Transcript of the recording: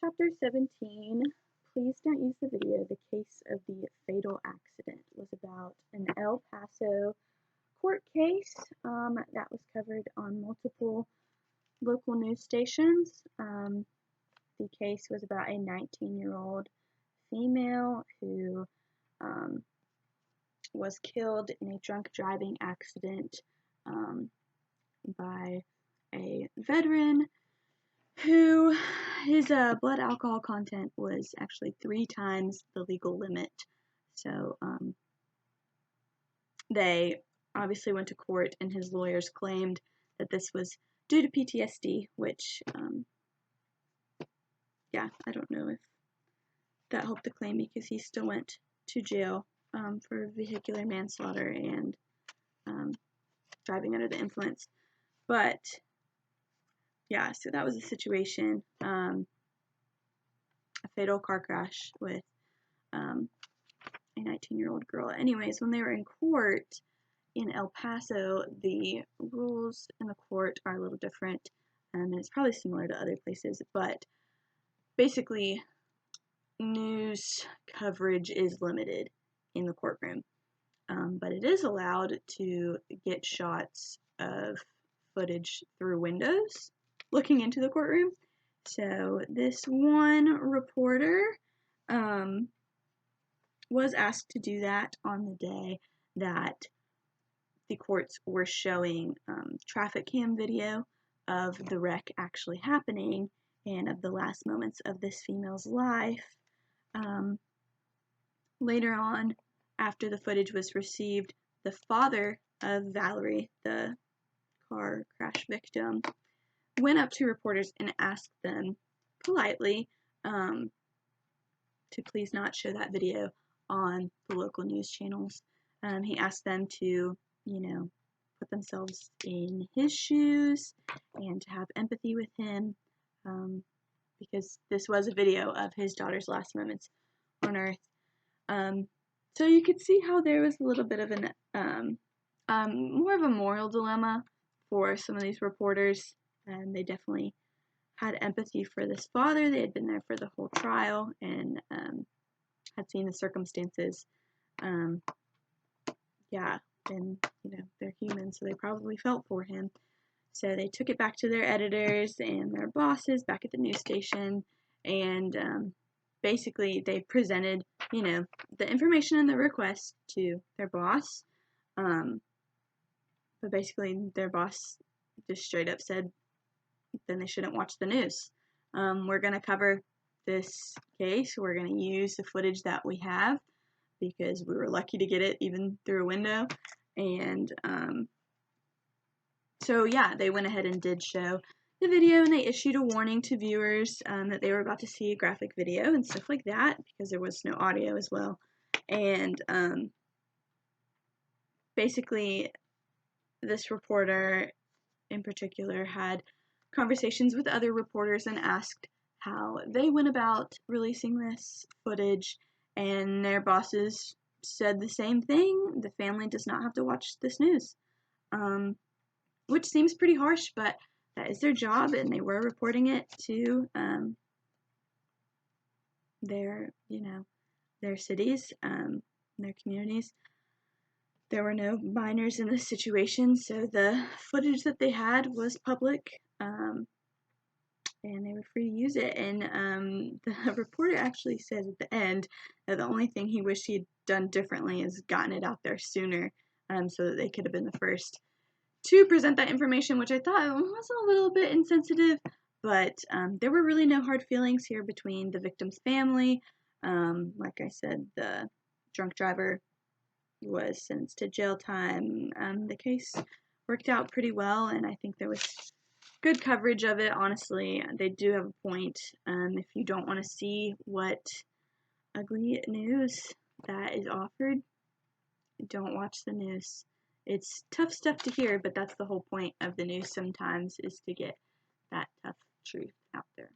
Chapter 17, Please Don't Use the Video. The case of the fatal accident was about an El Paso court case that was covered on multiple local news stations. The case was about a 19-year-old female who was killed in a drunk driving accident by a veteran who his blood alcohol content was actually 3 times the legal limit. So they obviously went to court, and his lawyers claimed that this was due to PTSD, which, yeah, I don't know if that helped the claim because he still went to jail for vehicular manslaughter and driving under the influence. But yeah, so that was the situation. A fatal car crash with a 19-year-old girl. Anyways, when they were in court in El Paso, the rules in the court are a little different, and it's probably similar to other places, but basically news coverage is limited in the courtroom. But it is allowed to get shots of footage through windows looking into the courtroom. So this one reporter was asked to do that on the day that the courts were showing traffic cam video of the wreck actually happening and of the last moments of this female's life. Later on, after the footage was received, the father of Valerie, the car crash victim, went up to reporters and asked them politely to please not show that video on the local news channels. He asked them to, put themselves in his shoes and to have empathy with him, because this was a video of his daughter's last moments on Earth. So you could see how there was a little bit of more of a moral dilemma for some of these reporters. And they definitely had empathy for this father. They had been there for the whole trial and had seen the circumstances. Yeah, and they're human, so they probably felt for him. So they took it back to their editors and their bosses back at the news station, and basically they presented, the information in the request to their boss. But basically their boss just straight up said, then they shouldn't watch the news. We're going to cover this case. We're going to use the footage that we have because we were lucky to get it even through a window. And so yeah, they went ahead and did show the video, and they issued a warning to viewers that they were about to see a graphic video and stuff like that because there was no audio as well. And basically this reporter in particular had conversations with other reporters and asked how they went about releasing this footage, and their bosses said the same thing. The family does not have to watch this news, which seems pretty harsh, but that is their job, and they were reporting it to their cities, their communities. There were no minors in this situation, so the footage that they had was public, and they were free to use it. And the reporter actually says at the end that the only thing he wished he had done differently is gotten it out there sooner, so that they could have been the first to present that information, which I thought was a little bit insensitive. But there were really no hard feelings here between the victim's family. Like I said, the drunk driver was sentenced to jail time. The case worked out pretty well, and I think there was good coverage of it. Honestly, they do have a point. If you don't want to see what ugly news that is offered, don't watch the news. It's tough stuff to hear, but that's the whole point of the news sometimes, is to get that tough truth out there.